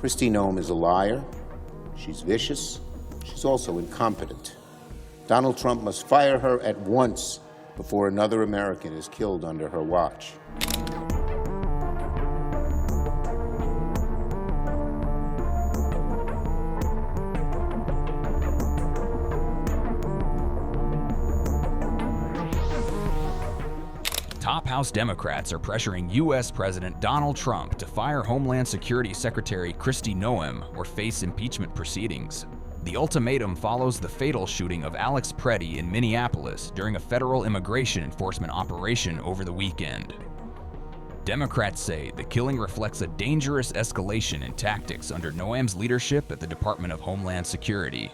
KRISTI Noem is a liar. She's vicious. She's also incompetent. Donald Trump must fire her at once before another American is killed under her watch. Top House Democrats are pressuring U.S. President Donald Trump to fire Homeland Security Secretary KRISTI Noem or face impeachment proceedings. The ultimatum follows the fatal shooting of Alex Preddy in Minneapolis during a federal immigration enforcement operation over the weekend. Democrats say the killing reflects a dangerous escalation in tactics under Noem's leadership at the Department of Homeland Security.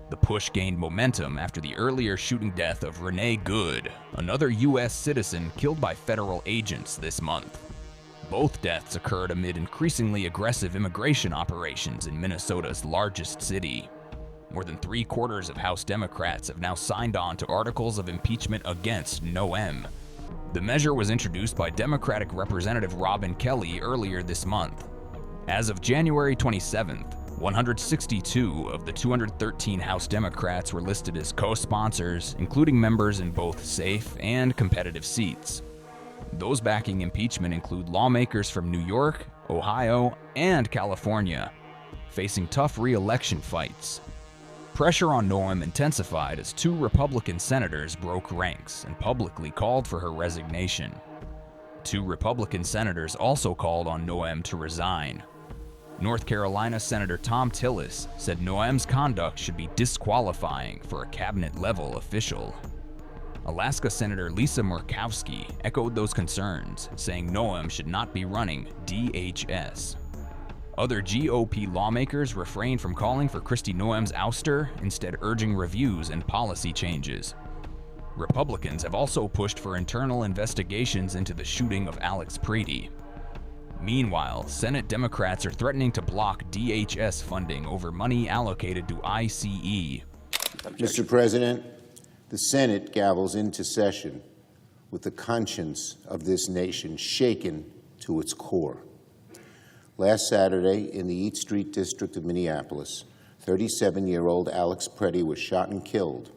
The push gained momentum after the earlier shooting death of Renee Good, another U.S. citizen killed by federal agents this month. Both deaths occurred amid increasingly aggressive immigration operations in Minnesota's largest city. More than 3/4 of House Democrats have now signed on to articles of impeachment against Noem. The measure was introduced by Democratic Representative Robin Kelly earlier this month. As of January 27th, 162 of the 213 House Democrats were listed as co-sponsors, including members in both safe and competitive seats. Those backing impeachment include lawmakers from New York, Ohio, and California, facing tough re-election fights. Pressure on Noem intensified as 2 Republican senators broke ranks and publicly called for her resignation. 2 Republican senators also called on Noem to resign. North Carolina Senator Thom Tillis said Noem's conduct should be disqualifying for a cabinet-level official. Alaska Senator Lisa Murkowski echoed those concerns, saying Noem should not be running DHS. Other GOP lawmakers refrained from calling for KRISTI Noem's ouster, instead urging reviews and policy changes. Republicans have also pushed for internal investigations into the shooting of Alex Preddy. Meanwhile, Senate Democrats are threatening to block DHS funding over money allocated to ICE. Mr. President, the Senate gavels into session with the conscience of this nation shaken to its core. Last Saturday, in the East Street district of Minneapolis, 37-year-old Alex Preddy was shot and killed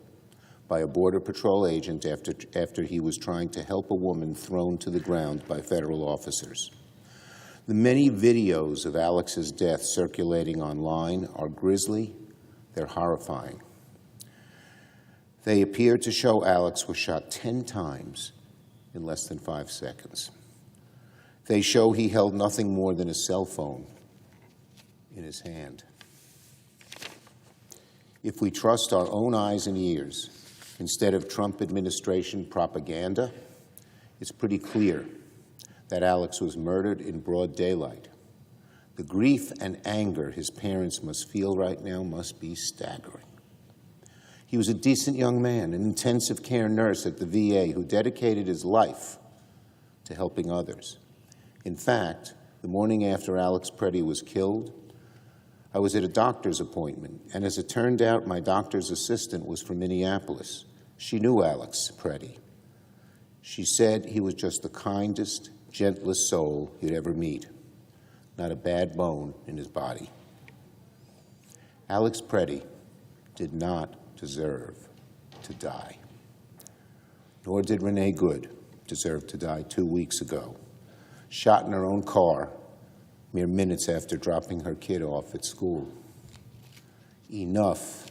by a Border Patrol agent after he was trying to help a woman thrown to the ground by federal officers. The many videos of Alex's death circulating online are grisly, they're horrifying. They appear to show Alex was shot 10 times in less than 5 seconds. They show he held nothing more than a cell phone in his hand. If we trust our own eyes and ears instead of Trump administration propaganda, it's pretty clear that Alex was murdered in broad daylight. The grief and anger his parents must feel right now must be staggering. He was a decent young man, an intensive care nurse at the VA who dedicated his life to helping others. In fact, the morning after Alex Preddy was killed, I was at a doctor's appointment, and as it turned out, my doctor's assistant was from Minneapolis. She knew Alex Preddy. She said he was just the kindest, gentlest soul you'd ever meet, not a bad bone in his body. Alex Preddy did not deserve to die, nor did Renee Good deserve to die 2 weeks ago, shot in her own car mere minutes after dropping her kid off at school. Enough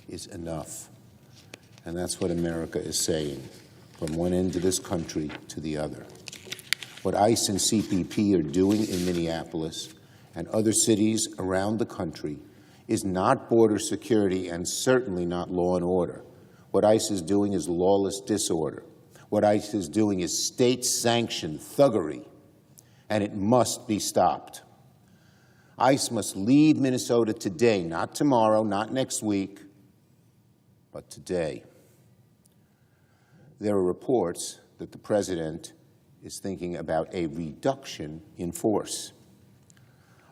is enough, and that's what America is saying from one end of this country to the other. What ICE and CPP are doing in Minneapolis and other cities around the country is not border security and certainly not law and order. What ICE is doing is lawless disorder. What ICE is doing is state-sanctioned thuggery, and it must be stopped. ICE must leave Minnesota today, not tomorrow, not next week, but today. There are reports that the president is thinking about a reduction in force.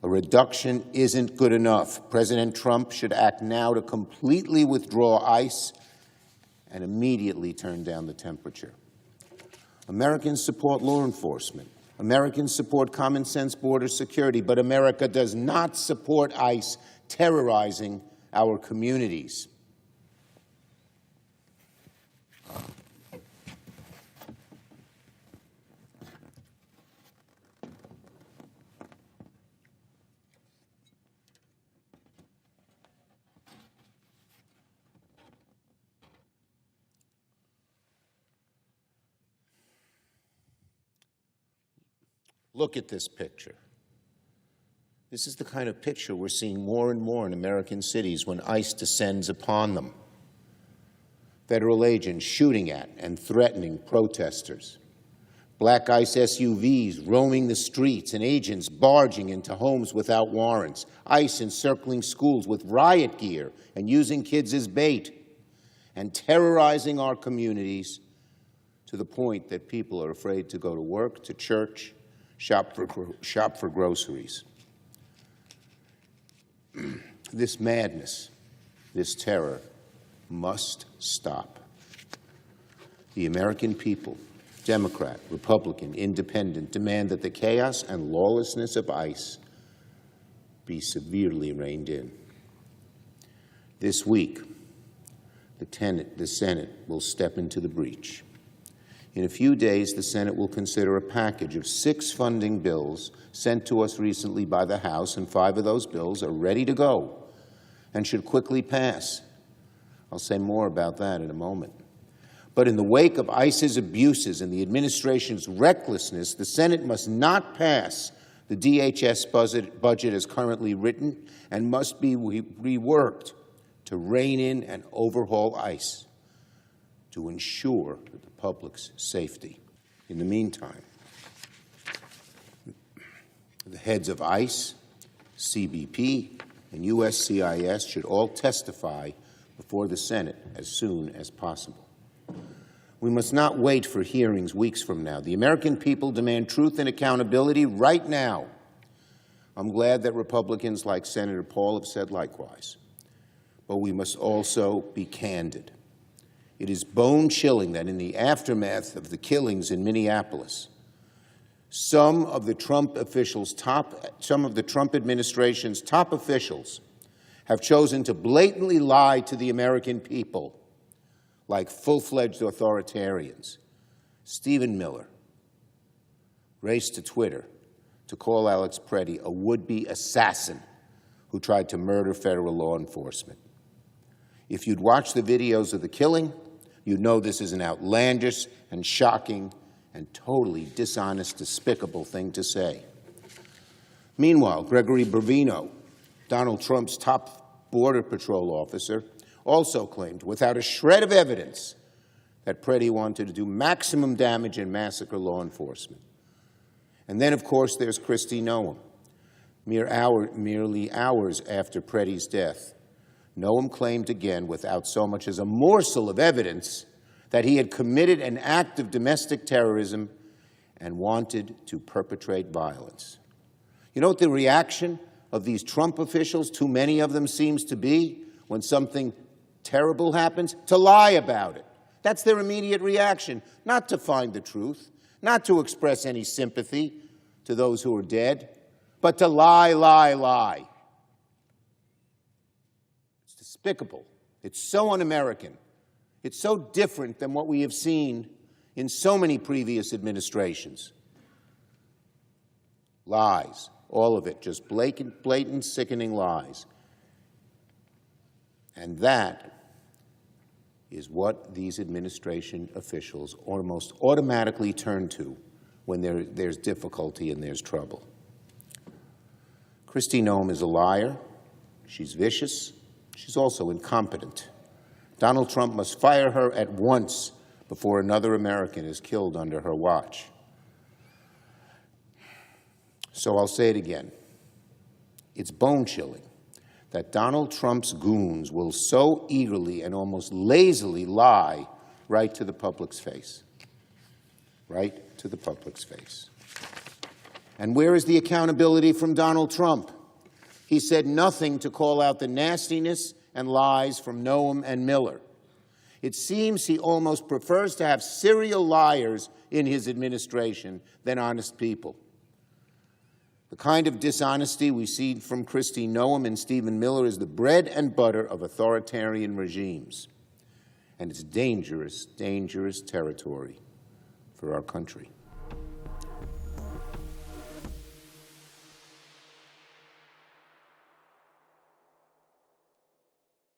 A reduction isn't good enough. President Trump should act now to completely withdraw ICE and immediately turn down the temperature. Americans support law enforcement. Americans support common sense border security, but America does not support ICE terrorizing our communities. Look at this picture. This is the kind of picture we're seeing more and more in American cities when ICE descends upon them. Federal agents shooting at and threatening protesters. Black ICE SUVs roaming the streets and agents barging into homes without warrants. ICE encircling schools with riot gear and using kids as bait. And terrorizing our communities to the point that people are afraid to go to work, to church, shop for groceries. This madness, this terror, must stop. The American people, Democrat, Republican, Independent, demand that the chaos and lawlessness of ICE be severely reined in. This week, the Senate will step into the breach. In a few days, the Senate will consider a package of 6 funding bills sent to us recently by the House, and 5 of those bills are ready to go and should quickly pass. I'll say more about that in a moment. But in the wake of ICE's abuses and the administration's recklessness, the Senate must not pass the DHS budget as currently written and must be reworked to rein in and overhaul ICE to ensure the public's safety. In the meantime, the heads of ICE, CBP, and USCIS should all testify before the Senate as soon as possible. We must not wait for hearings weeks from now. The American people demand truth and accountability right now. I'm glad that Republicans like Senator Paul have said likewise. But we must also be candid. It is bone-chilling that in the aftermath of the killings in Minneapolis, some of the Trump administration's top officials have chosen to blatantly lie to the American people like full-fledged authoritarians. Stephen Miller raced to Twitter to call Alex Preddy a would-be assassin who tried to murder federal law enforcement. If you'd watched the videos of the killing, you'd know this is an outlandish and shocking and totally dishonest, despicable thing to say. Meanwhile, Gregory Bravino, Donald Trump's top Border Patrol officer, also claimed, without a shred of evidence, that Preddy wanted to do maximum damage and massacre law enforcement. And then, of course, there's KRISTI Noem. Merely hours after Preddy's death, Noem claimed again, without so much as a morsel of evidence, that he had committed an act of domestic terrorism and wanted to perpetrate violence. You know what the reaction of these Trump officials, too many of them, seems to be when something terrible happens? To lie about it. That's their immediate reaction, not to find the truth, not to express any sympathy to those who are dead, but to lie, lie, lie. It's despicable. It's so un-American. It's so different than what we have seen in so many previous administrations. Lies, all of it, just blatant, sickening lies. And that is what these administration officials almost automatically turn to when there's difficulty and there's trouble. KRISTI Noem is a liar. She's vicious. She's also incompetent. Donald Trump must fire her at once before another American is killed under her watch. So I'll say it again. It's bone-chilling that Donald Trump's goons will so eagerly and almost lazily lie right to the public's face. Right to the public's face. And where is the accountability from Donald Trump? He said nothing to call out the nastiness and lies from Noem and Miller. It seems he almost prefers to have serial liars in his administration than honest people. The kind of dishonesty we see from KRISTI Noem and Stephen Miller is the bread and butter of authoritarian regimes. And it's dangerous, dangerous territory for our country.